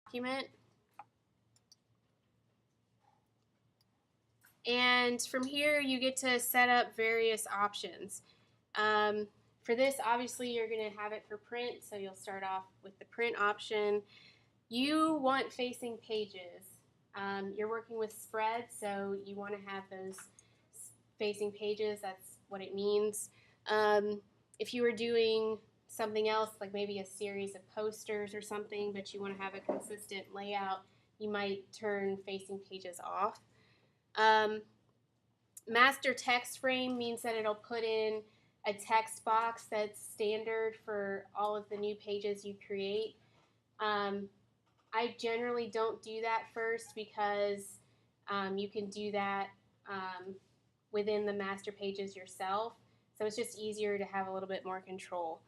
document. And from here, you get to set up various options. For this, obviously, you're going to have it for print, so you'll start off with the print option. You want facing pages. You're working with spread, so you want to have those facing pages. That's what it means. If you were doing something else, like maybe a series of posters or something, but you want to have a consistent layout, you might turn facing pages off. Master text frame means that it'll put in a text box that's standard for all of the new pages you create. I generally don't do that first because you can do that within the master pages yourself. So it's just easier to have a little bit more control.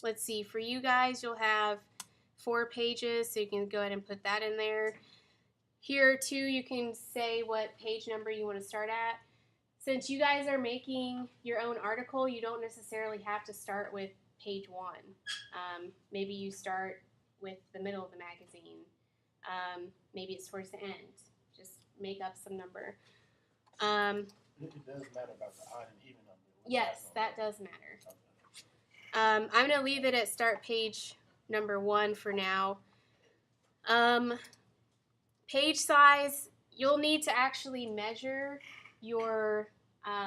Let's see, for you guys, you'll have 4 pages, so you can go ahead and put that in there. Here too, you can say what page number you want to start at. Since you guys are making your own article, you don't necessarily have to start with page 1. Maybe you start with the middle of the magazine. Maybe it's towards the end. Just make up some number. It does matter about the odd and even number. Yes, that does matter. I'm going to leave it at start page number 1 for now. Page size, you'll need to actually measure your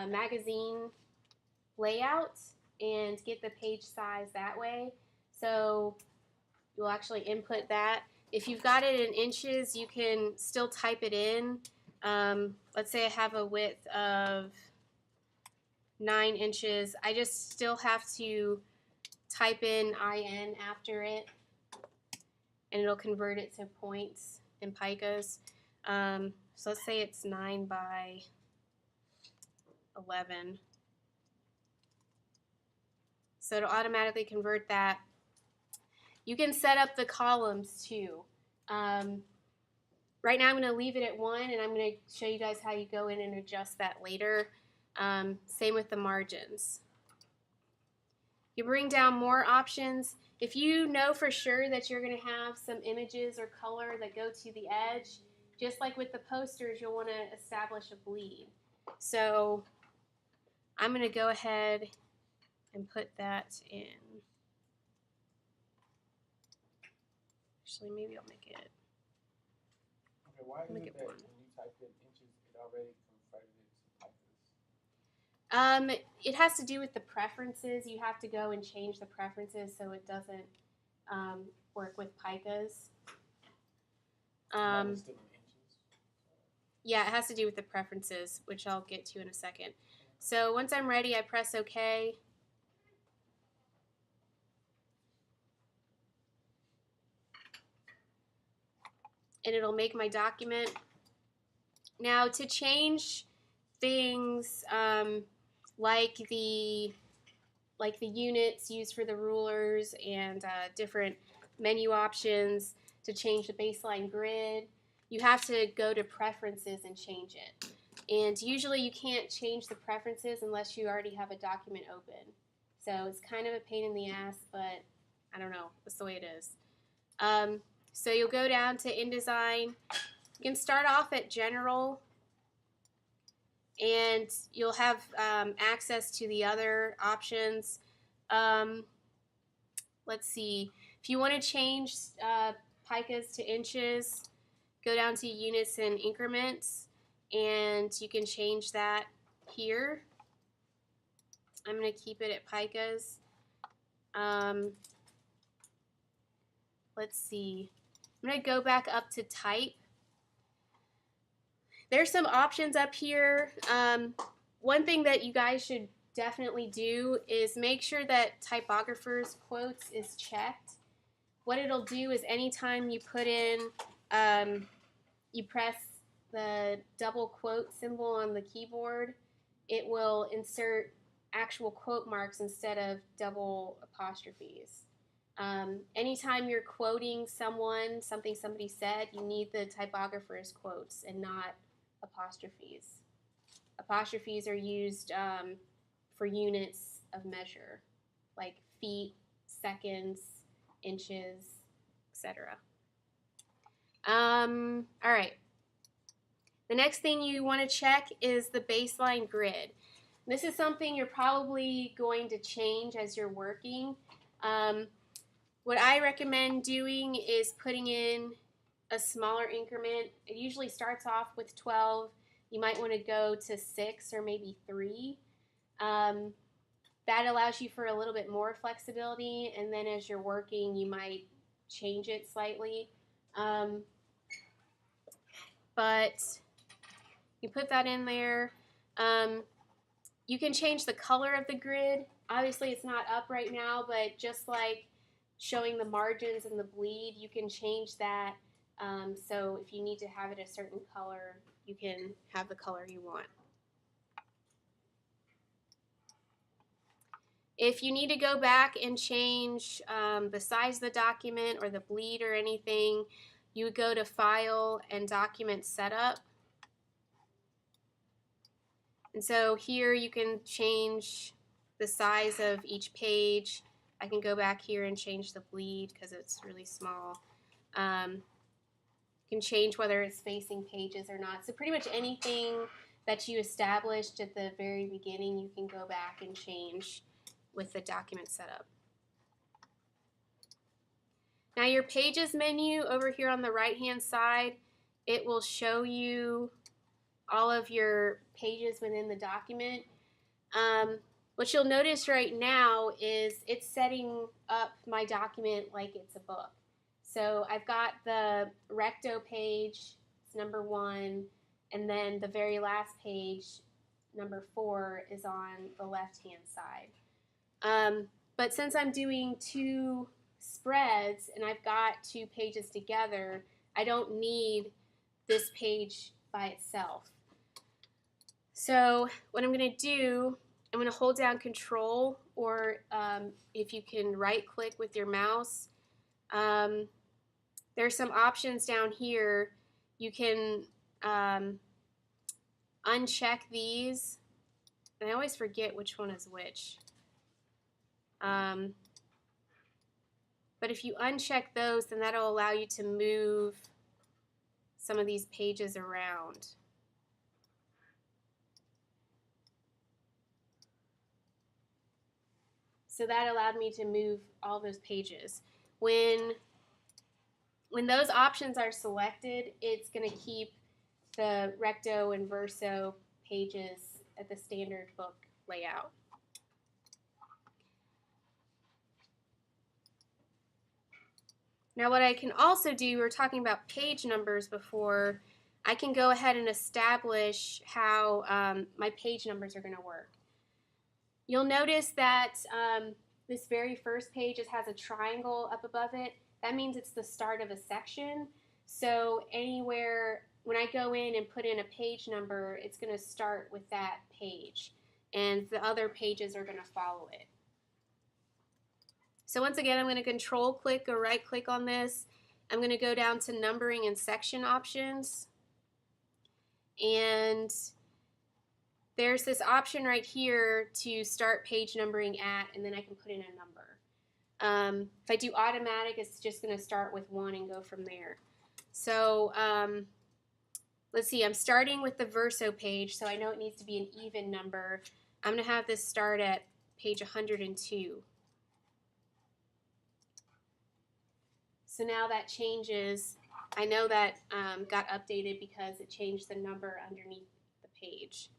magazine layout and get the page size that way. So you'll actually input that. If you've got it in inches, you can still type it in. Let's say I have a width of 9 inches. I just still have to type in IN after it, and it'll convert it to points in picas. So let's say it's 9 by 11. So it'll automatically convert that. You can set up the columns too. Right now I'm going to leave it at 1, and I'm going to show you guys how you go in and adjust that later. Same with the margins. You bring down more options. If you know for sure that you're going to have some images or color that go to the edge, just like with the posters, you'll want to establish a bleed. So I'm going to go ahead and put that in. Actually, maybe I'll make it. Okay, why is it that when you type in inches, it already converted it to picas? It has to do with the preferences. You have to go and change the preferences so it doesn't work with picas. Yeah, it has to do with the preferences, which I'll get to in a second. So once I'm ready, I press OK. And it'll make my document. Now to change things like the units used for the rulers and different menu options, to change the baseline grid, you have to go to preferences and change it. And usually you can't change the preferences unless you already have a document open. So it's kind of a pain in the ass, but I don't know, that's the way it is. So you'll go down to InDesign. You can start off at General, and you'll have access to the other options. Let's see. If you want to change picas to inches, go down to units and increments, and you can change that here. I'm going to keep it at picas. Let's see. I'm going to go back up to type. There's some options up here. One thing that you guys should definitely do is make sure that typographer's quotes is checked. What it'll do is anytime you put in, you press the double quote symbol on the keyboard, it will insert actual quote marks instead of double apostrophes. Anytime you're quoting someone, something somebody said, you need the typographer's quotes and not apostrophes. Apostrophes are used for units of measure, like feet, seconds, inches, etc. All right. The next thing you want to check is the baseline grid. This is something you're probably going to change as you're working. What I recommend doing is putting in a smaller increment. It usually starts off with 12. You might want to go to 6 or maybe 3. That allows you for a little bit more flexibility, and then as you're working, you might change it slightly. But you put that in there. You can change the color of the grid. Obviously, it's not up right now, but just like showing the margins and the bleed, you can change that. So if you need to have it a certain color, you can have the color you want. If you need to go back and change the size of the document or the bleed or anything, you would go to File and Document Setup. And so here you can change the size of each page. I can go back here and change the bleed because it's really small. You can change whether it's facing pages or not. So pretty much anything that you established at the very beginning, you can go back and change with the document setup. Now your Pages menu over here on the right-hand side, it will show you all of your pages within the document. What you'll notice right now is it's setting up my document like it's a book. So I've got the recto page, it's number 1, and then the very last page, number 4, is on the left-hand side. But since I'm doing 2 spreads and I've got 2 pages together, I don't need this page by itself. So what I'm going to do, I'm going to hold down Control, or if you can right-click with your mouse. There's some options down here. You can uncheck these, and I always forget which one is which. But if you uncheck those, then that'll allow you to move some of these pages around. So that allowed me to move all those pages. When those options are selected, it's going to keep the recto and verso pages at the standard book layout. Now what I can also do, we were talking about page numbers before, I can go ahead and establish how my page numbers are going to work. You'll notice that this very first page has a triangle up above it. That means it's the start of a section. So anywhere, when I go in and put in a page number, it's going to start with that page. And the other pages are going to follow it. So once again, I'm going to Control click or right click on this. I'm going to go down to Numbering and Section Options. And there's this option right here to start page numbering at, and then I can put in a number. If I do automatic, it's just going to start with 1 and go from there. So let's see, I'm starting with the verso page, so I know it needs to be an even number. I'm going to have this start at page 102. So now that changes. I know that got updated because it changed the number underneath the page.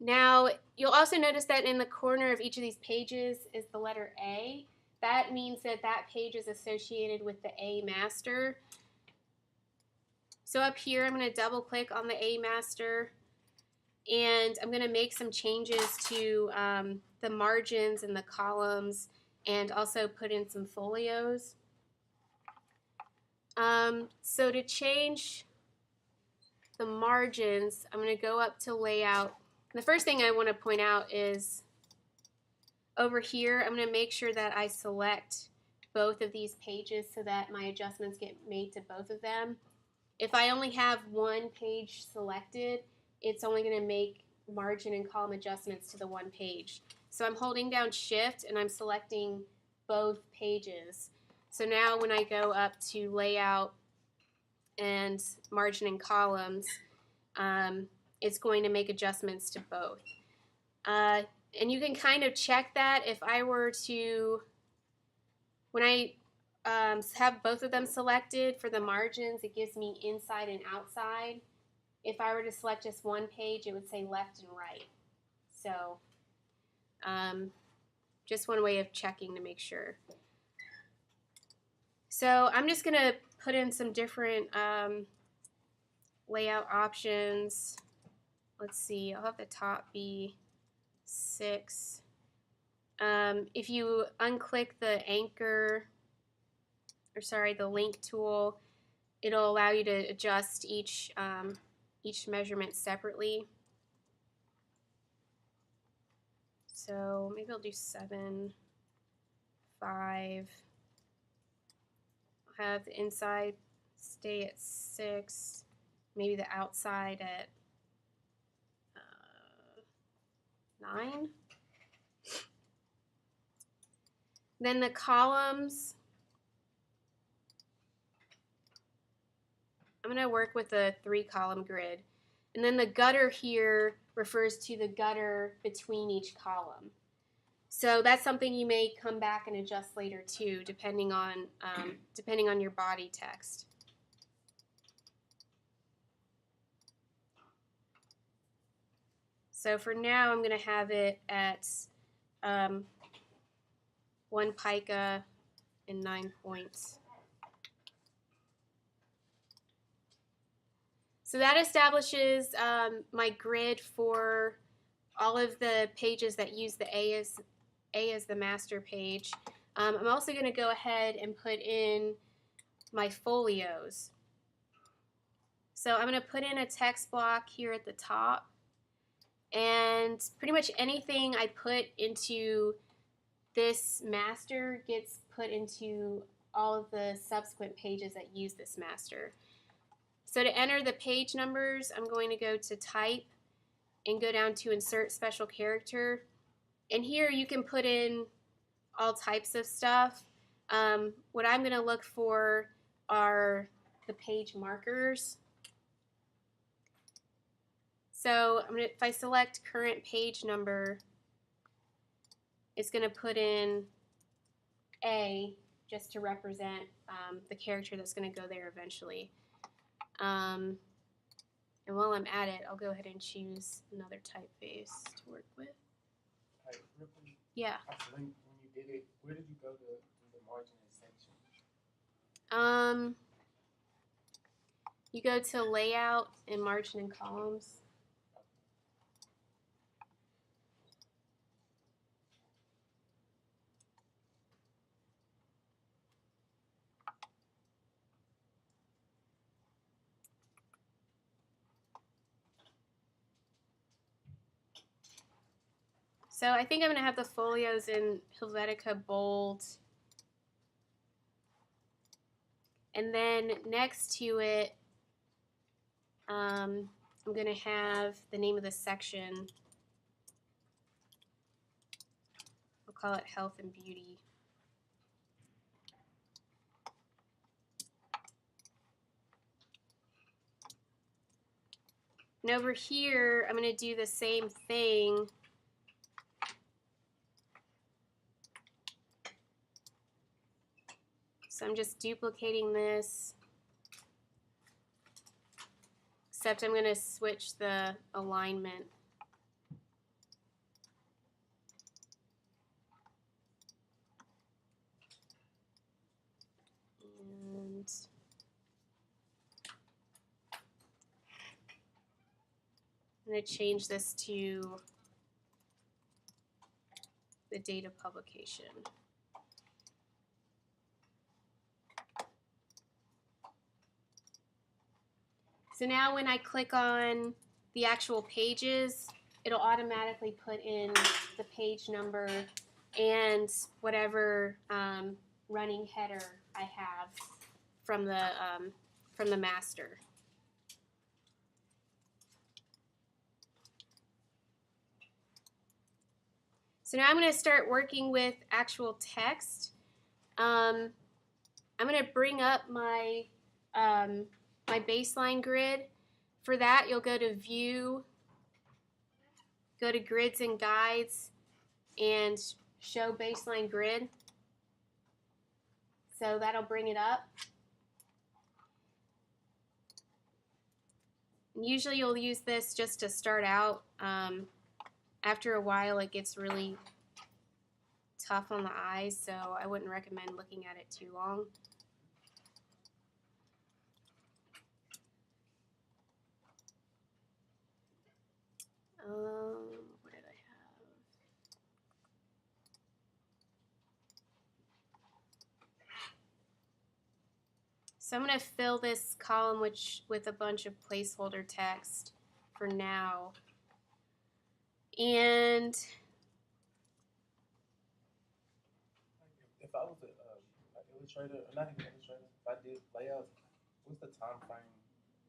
Now, you'll also notice that in the corner of each of these pages is the letter A. That means that that page is associated with the A master. So up here, I'm going to double click on the A master, and I'm going to make some changes to the margins and the columns, and also put in some folios. So to change the margins, I'm going to go up to Layout. The first thing I want to point out is over here, I'm going to make sure that I select both of these pages so that my adjustments get made to both of them. If I only have one page selected, it's only going to make margin and column adjustments to the one page. So I'm holding down Shift and I'm selecting both pages. So now when I go up to layout and margin and columns, it's going to make adjustments to both. And you can kind of check that. If I were to, when I have both of them selected for the margins, it gives me inside and outside. If I were to select just one page, it would say left and right. So just one way of checking to make sure. So I'm just going to put in some different layout options. Let's see, I'll have the top be 6. If you unclick the anchor, or sorry, the link tool, it'll allow you to adjust each measurement separately. So maybe I'll do 7, 5. I'll have the inside stay at 6, maybe the outside at 9. Then the columns, I'm going to work with a 3-column grid. And then the gutter here refers to the gutter between each column. So that's something you may come back and adjust later too, depending on your body text. So for now, I'm going to have it at 1 pica and 9 points. So that establishes my grid for all of the pages that use the A as the master page. I'm also going to go ahead and put in my folios. So I'm going to put in a text block here at the top, and pretty much anything I put into this master gets put into all of the subsequent pages that use this master. So to enter the page numbers, I'm going to go to Type and go down to Insert Special Character. And here you can put in all types of stuff. What I'm going to look for are the page markers. So if I select current page number, it's going to put in A just to represent the character that's going to go there eventually. And while I'm at it, I'll go ahead and choose another typeface to work with. Yeah. When you did it, where did you go to do the margin section? You go to Layout and Margin and Columns. So I think I'm going to have the folios in Helvetica bold. And then next to it, I'm going to have the name of the section. We'll call it Health and Beauty. And over here, I'm going to do the same thing. So I'm just duplicating this, except I'm going to switch the alignment. And I'm going to change this to the date of publication. So now when I click on the actual pages, it'll automatically put in the page number and whatever running header I have from the master. So So now I'm going to start working with actual text. I'm going to bring up my my baseline grid. For that, you'll go to View, go to Grids and Guides, and Show Baseline Grid. So that'll bring it up. And usually you'll use this just to start out. After a while, it gets really tough on the eyes, so I wouldn't recommend looking at it too long. What did I have? So I'm going to fill this column with a bunch of placeholder text for now. And if I was an illustrator, or not even illustrator, if I did layouts, what's the time frame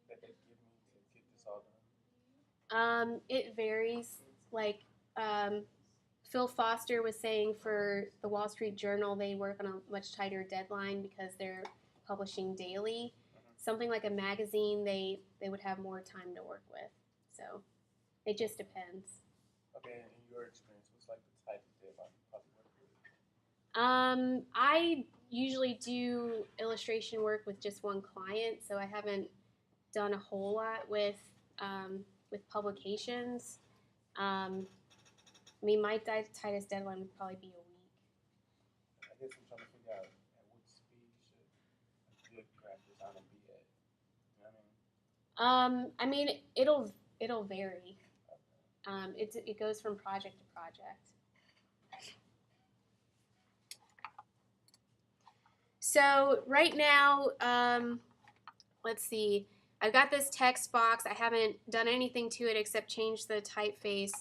that they give me to get this all done? It varies. Like Phil Foster was saying for the Wall Street Journal, they work on a much tighter deadline because they're publishing daily. Something like a magazine, they would have more time to work with. So it just depends. Okay, in your experience, what's like the type of deadline you probably work with? I usually do illustration work with just one client, so I haven't done a whole lot with publications. I mean, my tightest deadline would probably be a week. I guess I'm trying to figure out at what speed should a good graphic designer be at. You know what I mean, it'll vary. It goes from project to project. So right now, let's see. I've got this text box. I haven't done anything to it except change the typeface.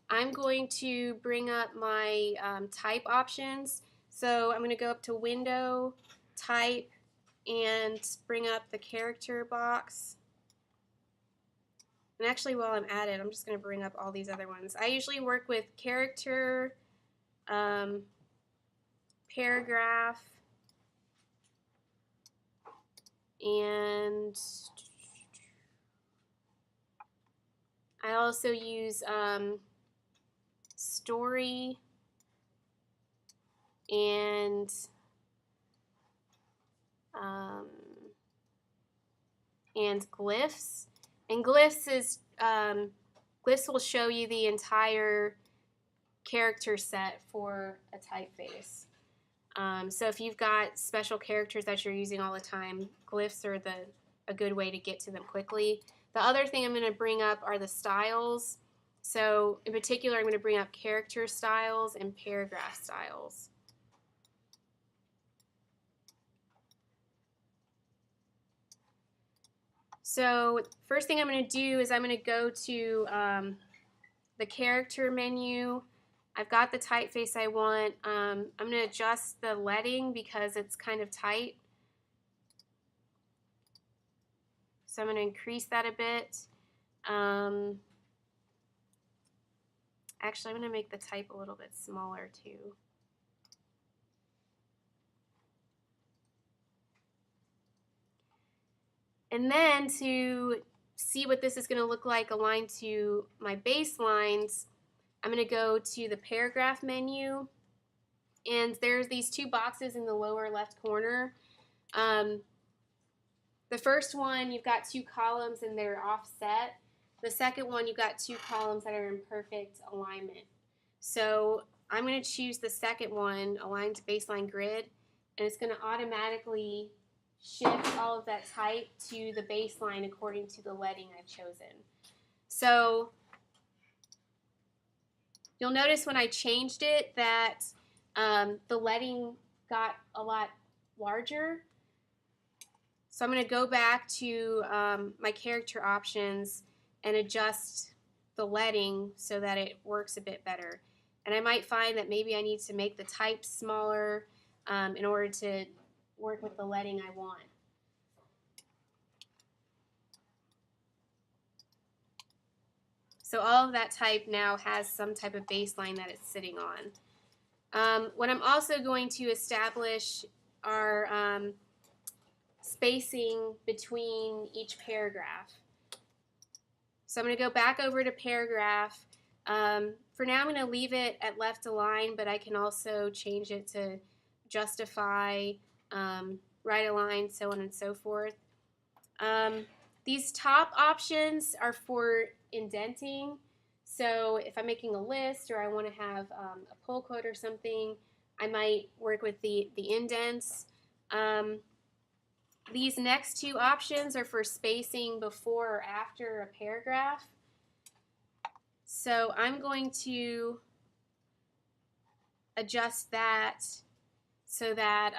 I'm going to bring up my type options. So I'm going to go up to Window, Type, and bring up the character box. And actually, while I'm at it, I'm just going to bring up all these other ones. I usually work with character, paragraph, and I also use story and glyphs. And glyphs will show you the entire character set for a typeface. So if you've got special characters that you're using all the time, glyphs are a good way to get to them quickly. The other thing I'm going to bring up are the styles. So in particular, I'm going to bring up character styles and paragraph styles. So first thing I'm going to do is I'm going to go to the character menu. I've got the typeface I want. I'm going to adjust the leading because it's kind of tight. So I'm going to increase that a bit. Actually, I'm going to make the type a little bit smaller too. And then to see what this is going to look like aligned to my baselines, I'm going to go to the paragraph menu, and there's these two boxes in the lower left corner. The first one, you've got two columns and they're offset. The second one, you've got two columns that are in perfect alignment. So I'm going to choose the second one, aligned to baseline grid, and it's going to automatically shift all of that type to the baseline according to the leading I've chosen. So you'll notice when I changed it that the leading got a lot larger. So I'm going to go back to my character options and adjust the leading so that it works a bit better. And I might find that maybe I need to make the type smaller in order to work with the leading I want. So all of that type now has some type of baseline that it's sitting on. What I'm also going to establish are spacing between each paragraph. So I'm going to go back over to paragraph. For now, I'm going to leave it at left align, but I can also change it to justify, right align, so on and so forth. These top options are for indenting. So if I'm making a list or I want to have a pull quote or something, I might work with the indents. These next two options are for spacing before or after a paragraph. So I'm going to adjust that so that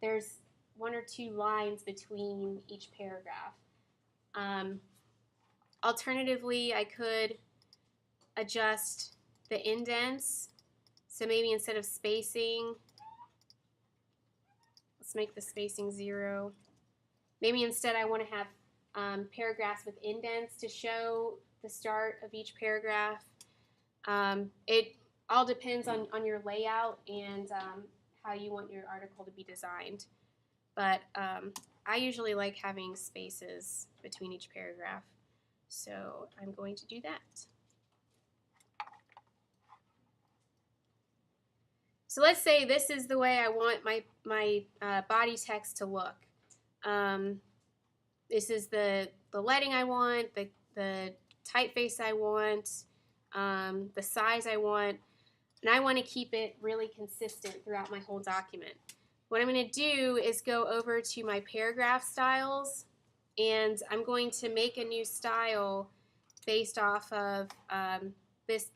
there's 1 or 2 lines between each paragraph. Alternatively, I could adjust the indents. So maybe instead of spacing, let's make the spacing 0. Maybe instead I want to have paragraphs with indents to show the start of each paragraph. It all depends on your layout and how you want your article to be designed. But I usually like having spaces between each paragraph. So I'm going to do that. So let's say this is the way I want my body text to look. This is the leading I want, the typeface I want, the size I want, and I want to keep it really consistent throughout my whole document. What I'm going to do is go over to my paragraph styles, and I'm going to make a new style based off of this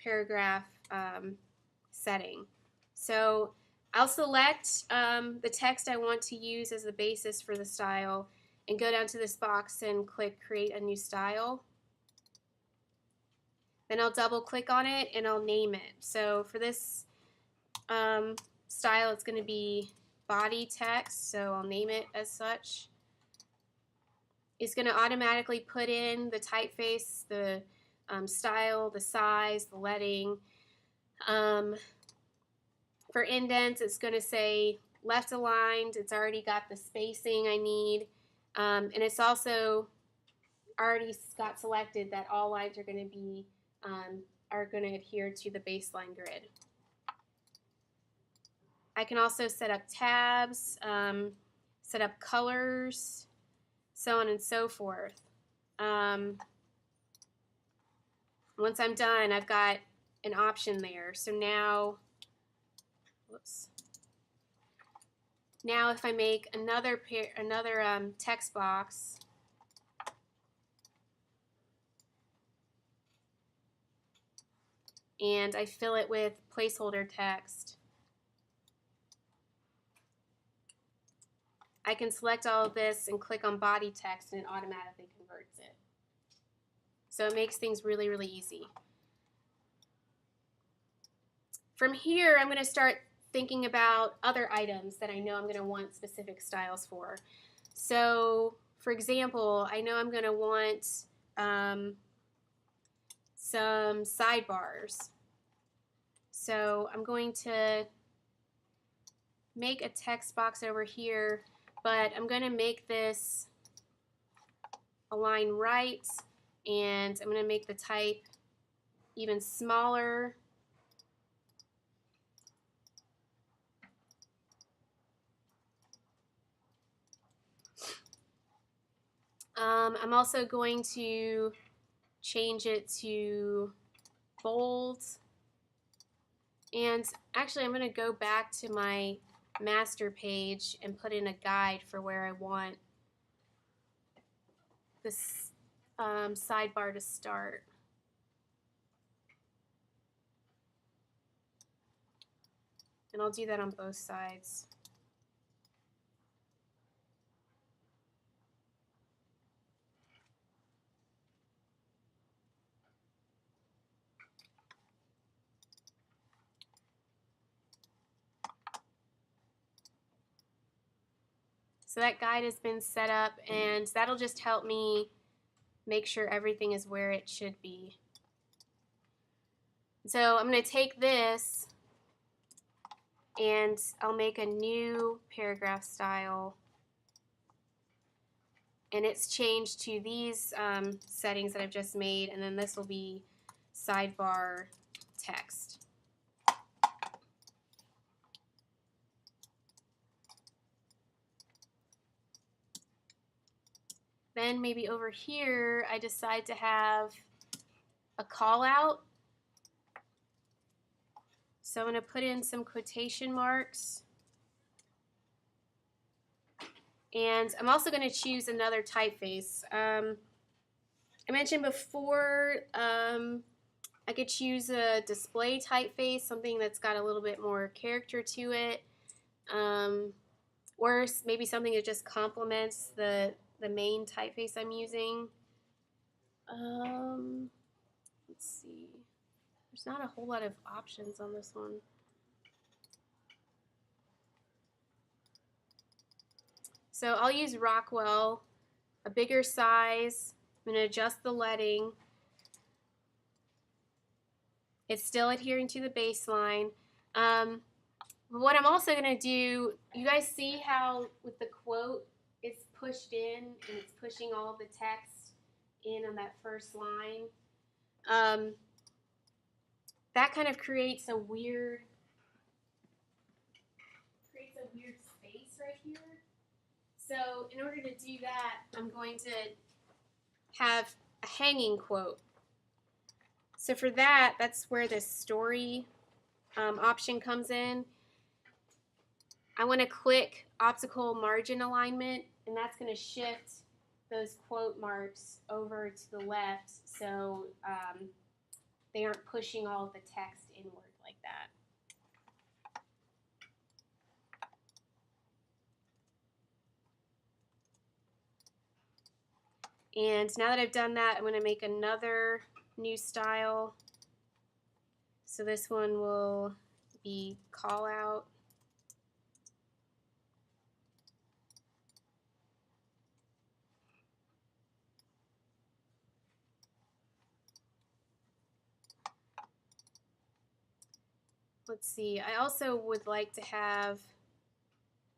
paragraph setting. So I'll select the text I want to use as the basis for the style and go down to this box and click Create a New Style. Then I'll double click on it and I'll name it. So for this style, it's going to be body text, so I'll name it as such. It's going to automatically put in the typeface, the style, the size, the leading. For indents, it's going to say left aligned. It's already got the spacing I need. And it's also already got selected that all lines are going to be adhere to the baseline grid. I can also set up tabs, set up colors, so on and so forth. Once I'm done, I've got an option there. So now, now if I make another text box, and I fill it with placeholder text, I can select all of this and click on body text and it automatically converts it. So it makes things really, really easy. From here, I'm going to start thinking about other items that I know I'm going to want specific styles for. So, for example, I know I'm going to want some sidebars. So I'm going to make a text box over here, but I'm going to make this align right, and I'm going to make the type even smaller. I'm also going to change it to bold. And actually, I'm going to go back to my master page and put in a guide for where I want this sidebar to start. And I'll do that on both sides. So that guide has been set up, and that'll just help me make sure everything is where it should be. So I'm going to take this and I'll make a new paragraph style, and it's changed to these settings that I've just made, and then this will be sidebar text. Then maybe over here I decide to have a call out. So I'm going to put in some quotation marks. And I'm also going to choose another typeface. I mentioned before I could choose a display typeface, something that's got a little bit more character to it, or maybe something that just complements the main typeface I'm using. Let's see. There's not a whole lot of options on this one. So I'll use Rockwell, a bigger size. I'm going to adjust the leading. It's still adhering to the baseline. What I'm also going to do, you guys see how with the quote it's pushed in and it's pushing all of the text in on that first line. That kind of creates a weird space right here. So in order to do that, I'm going to have a hanging quote. So for that, that's where this story option comes in. I want to click optical margin alignment, and that's going to shift those quote marks over to the left so they aren't pushing all of the text inward like that. And now that I've done that, I'm going to make another new style. So this one will be call out. Let's see, I also would like to have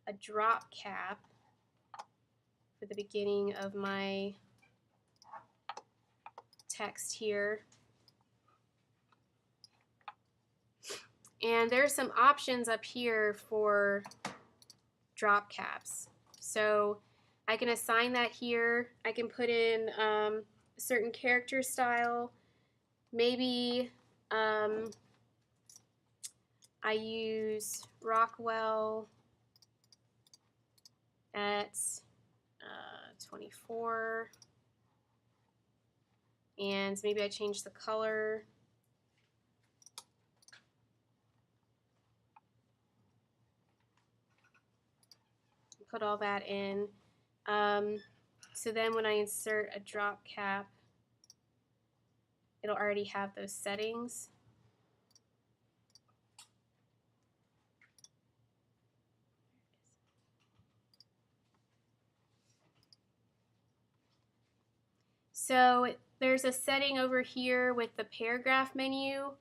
a drop cap for the beginning of my text here. And there are some options up here for drop caps. So I can assign that here. I can put in a certain character style. Maybe I use Rockwell at 24, and maybe I change the color. Put all that in. So then when I insert a drop cap, it'll already have those settings. So there's a setting over here with the paragraph menu.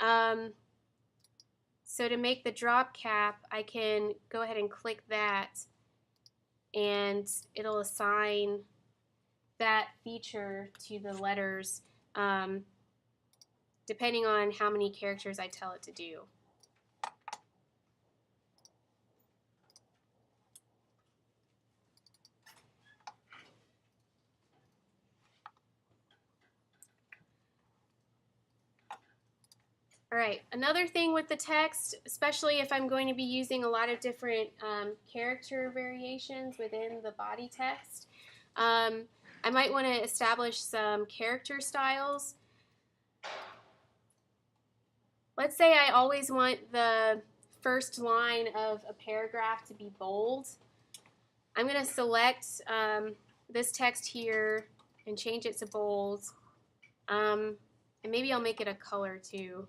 So to make the drop cap, I can go ahead and click that, and it'll assign that feature to the letters depending on how many characters I tell it to do. All right, another thing with the text, especially if I'm going to be using a lot of different character variations within the body text, I might want to establish some character styles. Let's say I always want the first line of a paragraph to be bold. I'm going to select this text here and change it to bold. And maybe I'll make it a color too.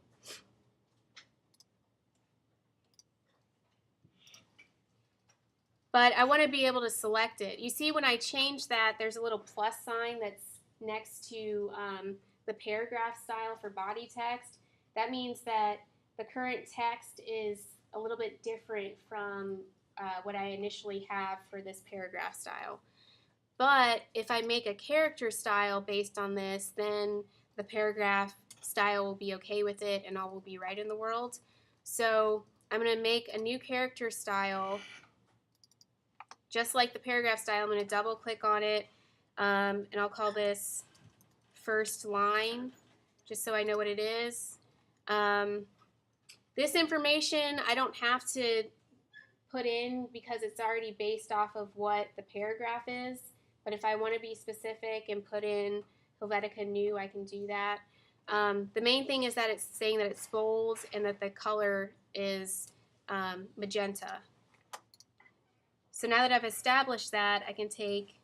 But I want to be able to select it. You see when I change that, there's a little plus sign that's next to the paragraph style for body text, that means that the current text is a little bit different from what I initially have for this paragraph style. But if I make a character style based on this, then the paragraph style will be okay with it and all will be right in the world. So I'm going to make a new character style just like the paragraph style. I'm going to double click on it and I'll call this first line just so I know what it is. This information I don't have to put in because it's already based off of what the paragraph is. But if I want to be specific and put in Helvetica New, I can do that. The main thing is that it's saying that it's bold and that the color is magenta. So now that I've established that, I can take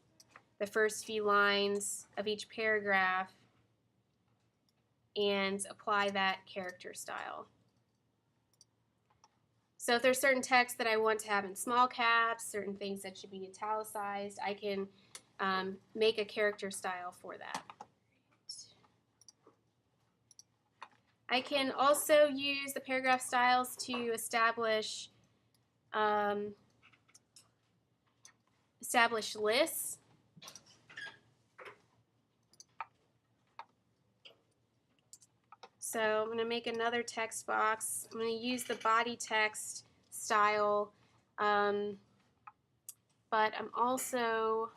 the first few lines of each paragraph and apply that character style. So if there's certain text that I want to have in small caps, certain things that should be italicized, I can make a character style for that. I can also use the paragraph styles to establish lists. So I'm going to make another text box. I'm going to use the body text style, but I'm also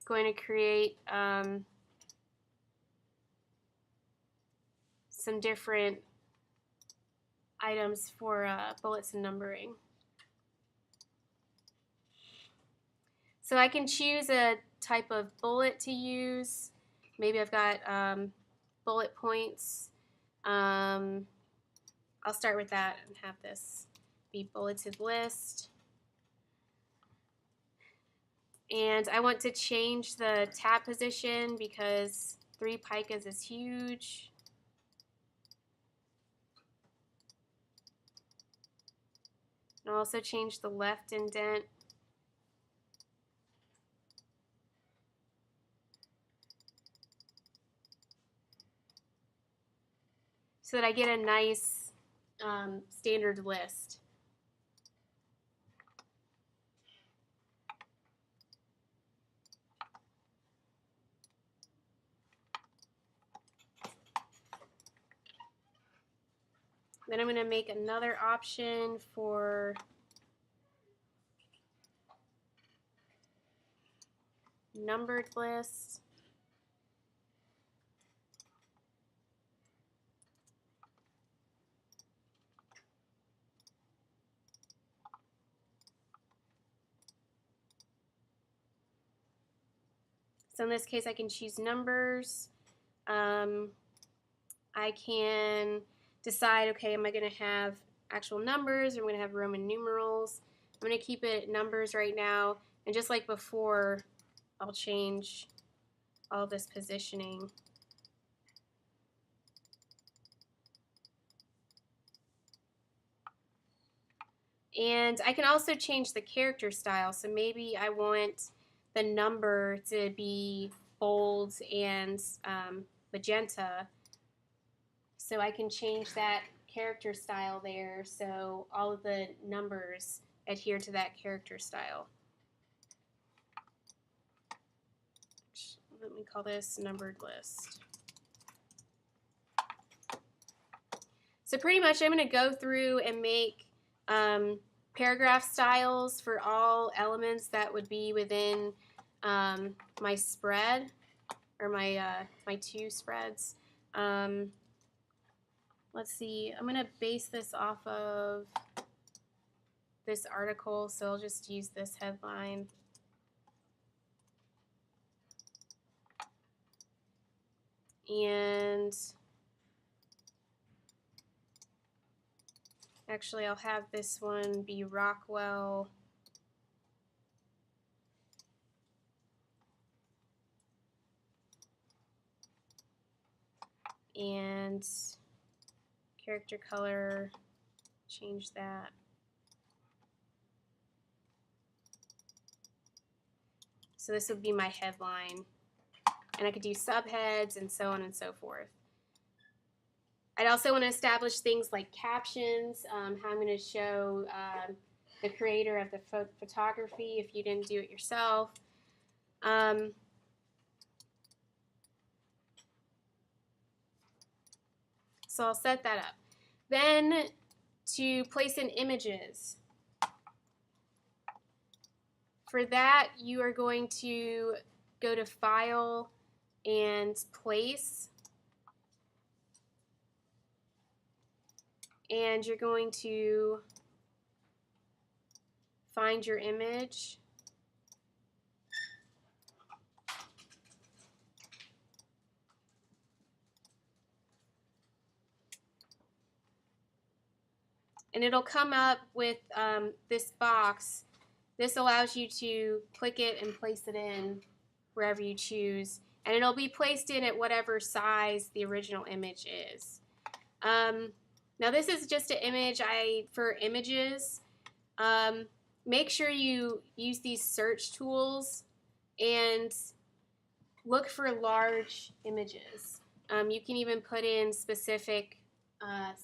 going to create some different items for bullets and numbering. So I can choose a type of bullet to use. Maybe I've got bullet points. I'll start with that and have this be bulleted list. And I want to change the tab position because 3 picas is huge. And I'll also change the left indent. So that I get a nice standard list. Then I'm going to make another option for numbered list. So in this case, I can choose numbers. I can decide, okay, am I going to have actual numbers or am I going to have Roman numerals? I'm going to keep it numbers right now. And just like before, I'll change all this positioning. And I can also change the character style. So maybe I want the number to be bold and magenta. So I can change that character style there so all of the numbers adhere to that character style. Let me call this numbered list. So pretty much I'm going to go through and make paragraph styles for all elements that would be within my spread or my 2 spreads. Let's see, I'm going to base this off of this article, so I'll just use this headline. And actually, I'll have this one be Rockwell and character color, change that. So this would be my headline. And I could do subheads and so on and so forth. I'd also want to establish things like captions, how I'm going to show the creator of the photography if you didn't do it yourself. So I'll set that up. Then to place in images. For that, you are going to go to File and Place. And you're going to find your image. And it'll come up with this box. This allows you to click it and place it in wherever you choose. And it'll be placed in at whatever size the original image is. Now this is just an image for images. Make sure you use these search tools and look for large images. You can even put in specific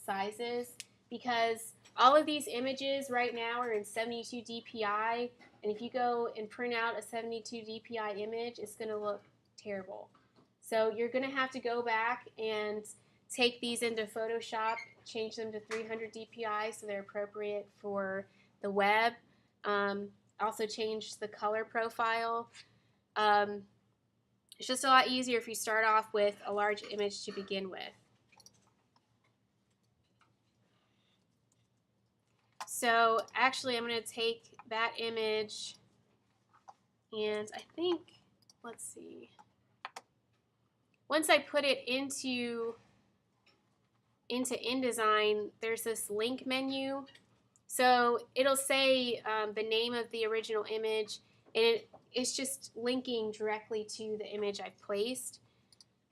sizes, because all of these images right now are in 72 dpi, and if you go and print out a 72 dpi image, it's going to look terrible. So you're going to have to go back and take these into Photoshop, change them to 300 dpi so they're appropriate for the web. Also change the color profile. It's just a lot easier if you start off with a large image to begin with. So actually I'm going to take that image and I think, let's see, once I put it into InDesign, there's this link menu. So it'll say the name of the original image, and it's just linking directly to the image I've placed.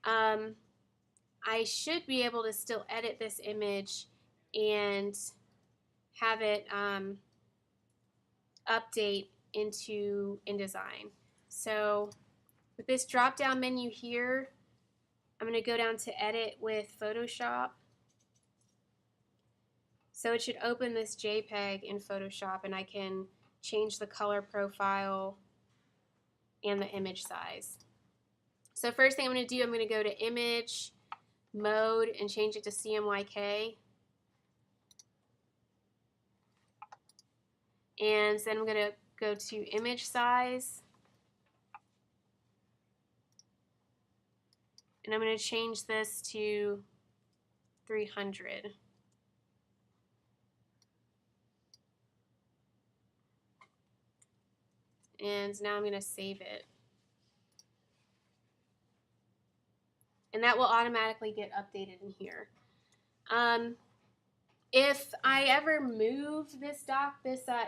I should be able to still edit this image and have it update into InDesign. So with this drop down menu here, I'm going to go down to Edit with Photoshop. So it should open this JPEG in Photoshop, and I can change the color profile and the image size. So first thing I'm going to do, I'm going to go to Image, Mode, and change it to CMYK. And then I'm going to go to Image Size. And I'm going to change this to 300. And now I'm going to save it. And that will automatically get updated in here. If I ever move this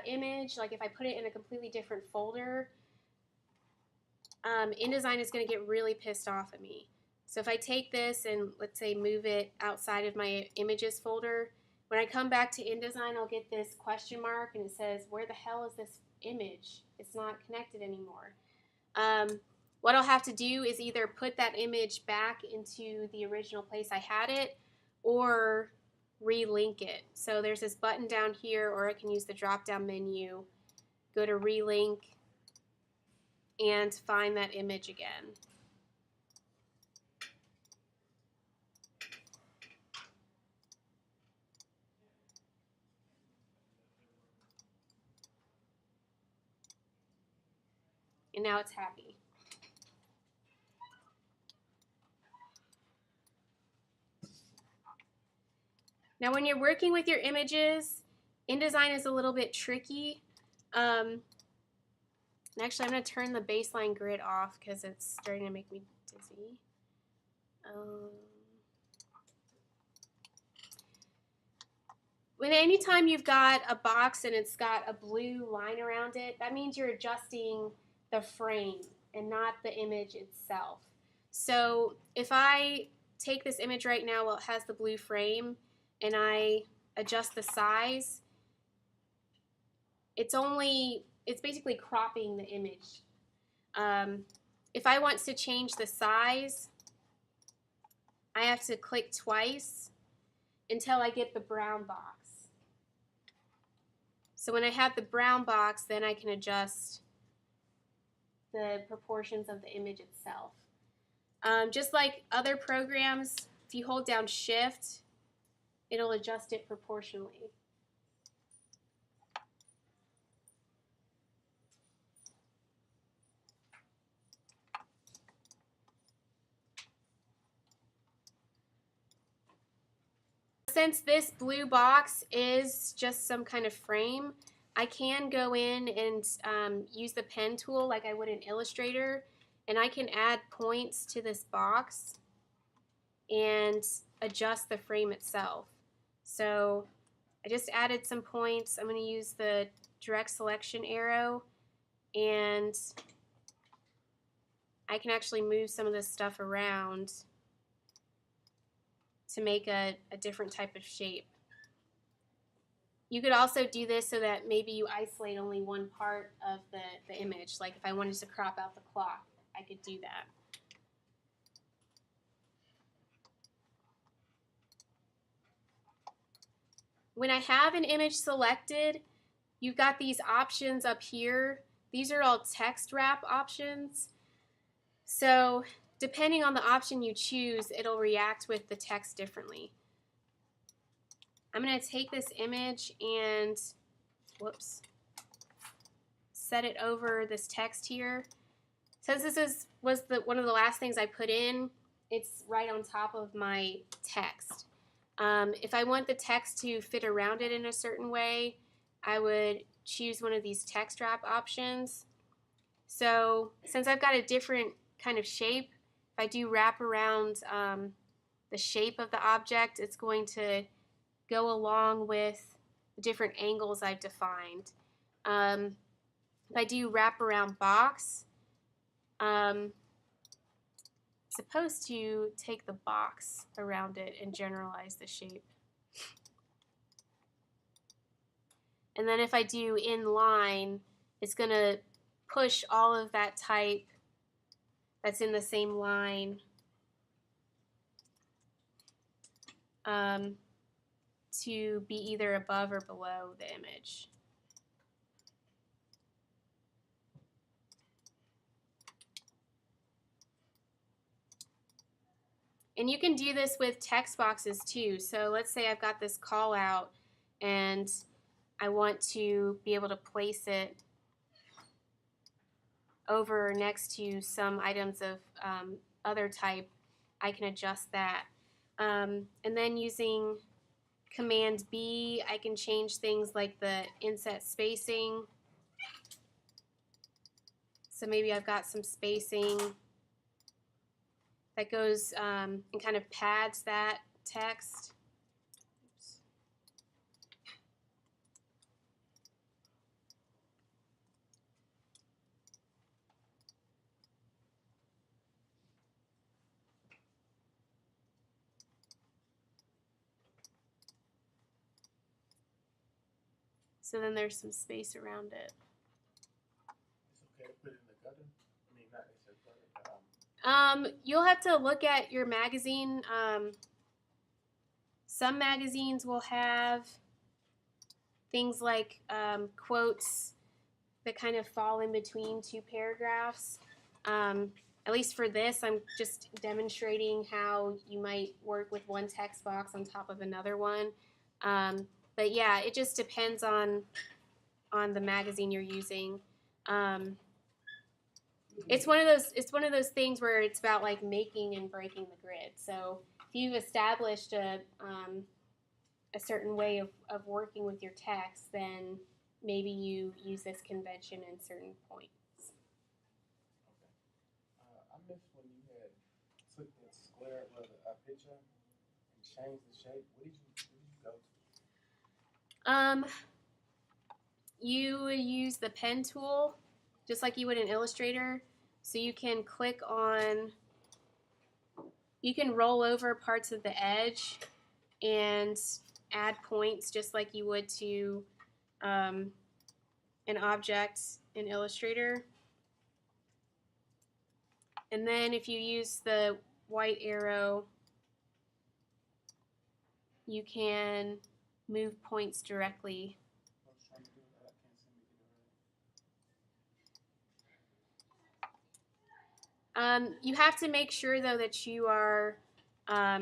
image, like if I put it in a completely different folder, InDesign is going to get really pissed off at me. So if I take this and let's say move it outside of my images folder, when I come back to InDesign, I'll get this question mark and it says, where the hell is this image? It's not connected anymore. What I'll have to do is either put that image back into the original place I had it, or relink it. So there's this button down here, or I can use the drop down menu, go to relink, and find that image again. And now it's happy. Now when you're working with your images, InDesign is a little bit tricky. And actually I'm going to turn the baseline grid off because it's starting to make me dizzy. Anytime you've got a box and it's got a blue line around it, that means you're adjusting the frame and not the image itself. So if I take this image right now while it has the blue frame and I adjust the size, it's basically cropping the image. If I want to change the size, I have to click twice until I get the brown box. So when I have the brown box, then I can adjust the proportions of the image itself. Just like other programs, if you hold down Shift, it'll adjust it proportionally. Since this blue box is just some kind of frame, I can go in and use the pen tool like I would in Illustrator, and I can add points to this box and adjust the frame itself. So I just added some points. I'm going to use the direct selection arrow, and I can actually move some of this stuff around to make a different type of shape. You could also do this so that maybe you isolate only one part of the image. Like if I wanted to crop out the clock, I could do that. When I have an image selected, you've got these options up here. These are all text wrap options. So depending on the option you choose, it'll react with the text differently. I'm going to take this image and, whoops, set it over this text here. Since this was one of the last things I put in, it's right on top of my text. If I want the text to fit around it in a certain way, I would choose one of these text wrap options. So since I've got a different kind of shape, if I do wrap around the shape of the object, it's going to go along with the different angles I've defined. If I do wrap around box, I'm supposed to take the box around it and generalize the shape. And then if I do inline, it's going to push all of that type that's in the same line to be either above or below the image. And you can do this with text boxes too. So let's say I've got this call out and I want to be able to place it over next to some items of other type. I can adjust that. And then using Command B, I can change things like the inset spacing. So maybe I've got some spacing that goes and kind of pads that text. Oops. So then there's some space around it. It's okay to put it in the gutter? I mean, not necessarily gutter. You'll have to look at your magazine. Some magazines will have things like quotes that kind of fall in between two paragraphs. At least for this, I'm just demonstrating how you might work with one text box on top of another one. But yeah, it just depends on the magazine you're using. It's one of those things where it's about like making and breaking the grid. So if you've established a certain way of working with your text, then maybe you use this convention in certain points. Okay. I missed when you had took that square with a picture and changed the shape. What did you go to? You would use the pen tool just like you would in Illustrator. So you can click on, you can roll over parts of the edge and add points just like you would to an object in Illustrator. And then if you use the white arrow, you can move points directly. I was trying to do that. I can't seem to get it right. You have to make sure though that you are have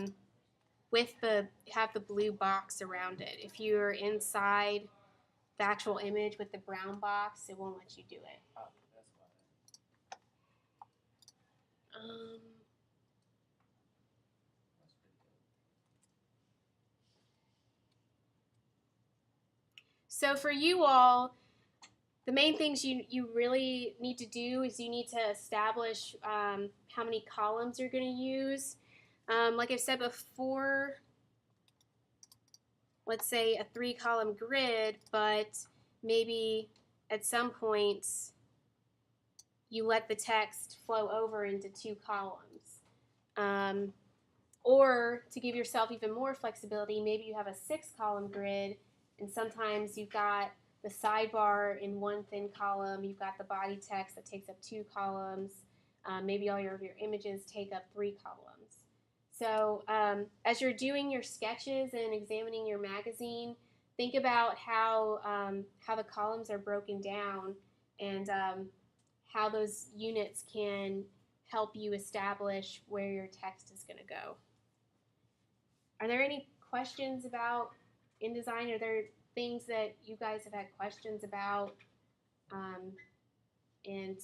the blue box around it. If you're inside the actual image with the brown box, it won't let you do it. Oh, that's why. That's pretty good. So for you all, the main things you really need to do is you need to establish how many columns you're going to use. Like I said before, let's say a 3-column grid, but maybe at some points you let the text flow over into 2 columns. Or to give yourself even more flexibility, maybe you have a 6-column grid, and sometimes you've got the sidebar in one thin column, you've got the body text that takes up 2 columns, maybe all your images take up 3 columns. So as you're doing your sketches and examining your magazine, think about how the columns are broken down and how those units can help you establish where your text is going to go. Are there any questions about InDesign? Are there things that you guys have had questions about and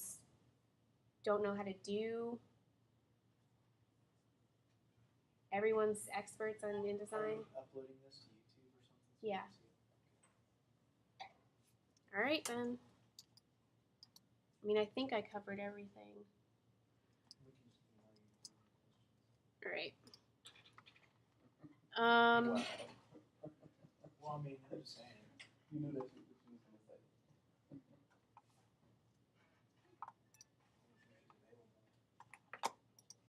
don't know how to do? Everyone's experts on Are InDesign? you uploading this to YouTube or something? Yeah. All right, then. I mean, I think I covered everything. All right. Wow. Well, I mean, I'm just saying. You knew that.